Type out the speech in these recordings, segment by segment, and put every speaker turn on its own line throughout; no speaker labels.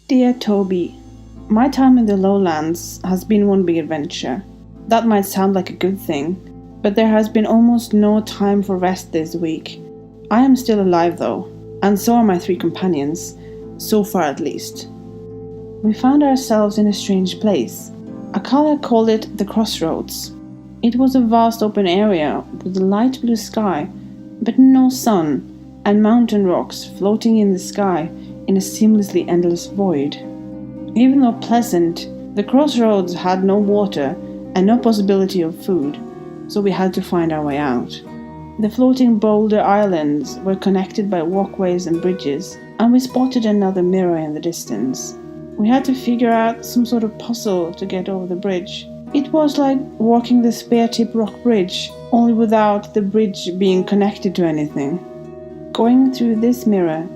Dear Tobbi, my time in the lowlands has been one big adventure. That might sound like a good thing, but there has been almost no time for rest this week. I am still alive though, and so are my three companions, so far at least. We found ourselves in a strange place. Akalia called it the Crossroads. It was a vast open area with a light blue sky, but no sun, and mountain rocks floating in the sky in a seamlessly endless void. Even though pleasant, the Crossroads had no water and no possibility of food, so we had to find our way out. The floating boulder islands were connected by walkways and bridges, and we spotted another mirror in the distance. We had to figure out some sort of puzzle to get over the bridge. It was like walking the Spear-Tip Rock Bridge, only without the bridge being connected to anything. Going through this mirror,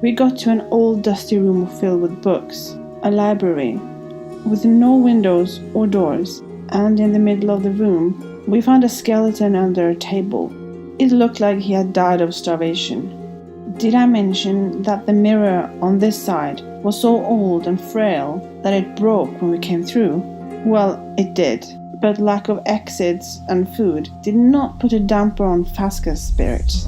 we got to an old dusty room filled with books, a library, with no windows or doors, and in the middle of the room, we found a skeleton under a table. It looked like he had died of starvation. Did I mention that the mirror on this side was so old and frail that it broke when we came through? Well, it did, but lack of exits and food did not put a damper on Fasca's spirit.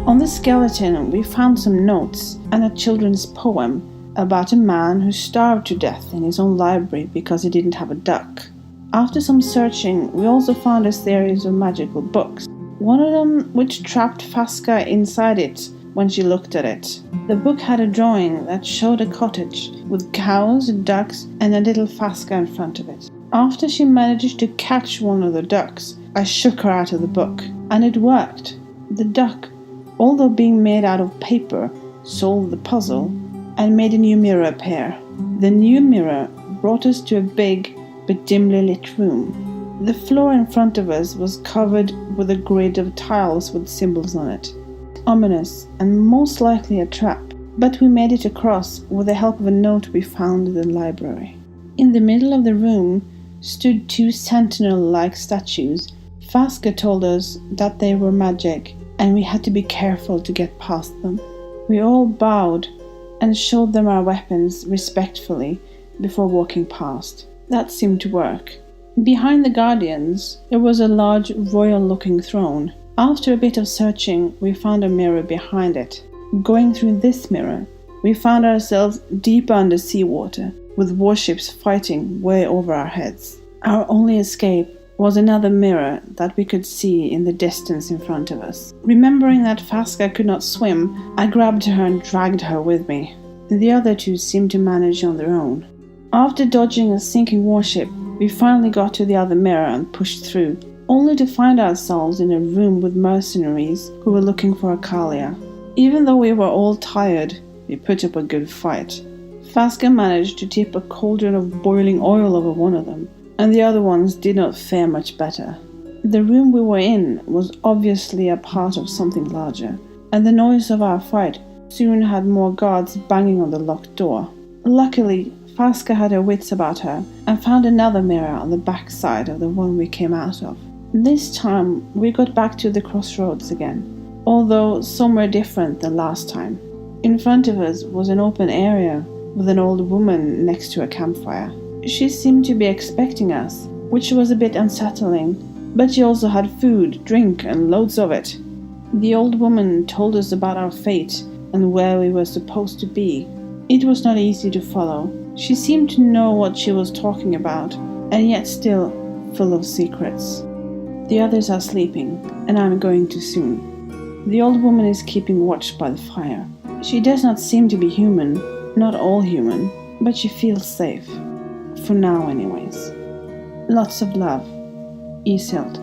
On the skeleton, we found some notes and a children's poem about a man who starved to death in his own library because he didn't have a duck. After some searching, we also found a series of magical books, one of them which trapped Fasca inside it when she looked at it. The book had a drawing that showed a cottage with cows, ducks, and a little Fasca in front of it. After she managed to catch one of the ducks, I shook her out of the book, and it worked. The duck, although being made out of paper, solved the puzzle and made a new mirror appear. The new mirror brought us to a big but dimly lit room. The floor in front of us was covered with a grid of tiles with symbols on it. Ominous and most likely a trap, but we made it across with the help of a note we found in the library. In the middle of the room stood two sentinel-like statues. Fasca told us that they were magic, and we had to be careful to get past them. We all bowed and showed them our weapons respectfully before walking past. That seemed to work. Behind the guardians, there was a large royal-looking throne. After a bit of searching, we found a mirror behind it. Going through this mirror, we found ourselves deep under seawater, with warships fighting way over our heads. Our only escape was another mirror that we could see in the distance in front of us. Remembering that Fasca could not swim, I grabbed her and dragged her with me. The other two seemed to manage on their own. After dodging a sinking warship, we finally got to the other mirror and pushed through, only to find ourselves in a room with mercenaries who were looking for Akalia. Even though we were all tired, we put up a good fight. Fasca managed to tip a cauldron of boiling oil over one of them, and the other ones did not fare much better. The room we were in was obviously a part of something larger, and the noise of our fight soon had more guards banging on the locked door. Luckily, Fasca had her wits about her and found another mirror on the back side of the one we came out of. This time, we got back to the Crossroads again, although somewhere different than last time. In front of us was an open area with an old woman next to a campfire. She seemed to be expecting us, which was a bit unsettling, but she also had food, drink, and loads of it. The old woman told us about our fate and where we were supposed to be. It was not easy to follow. She seemed to know what she was talking about, and yet still full of secrets. The others are sleeping, and I'm going too soon. The old woman is keeping watch by the fire. She does not seem to be human, not all human, but she feels safe. For now anyways. Lots of love. Iselt.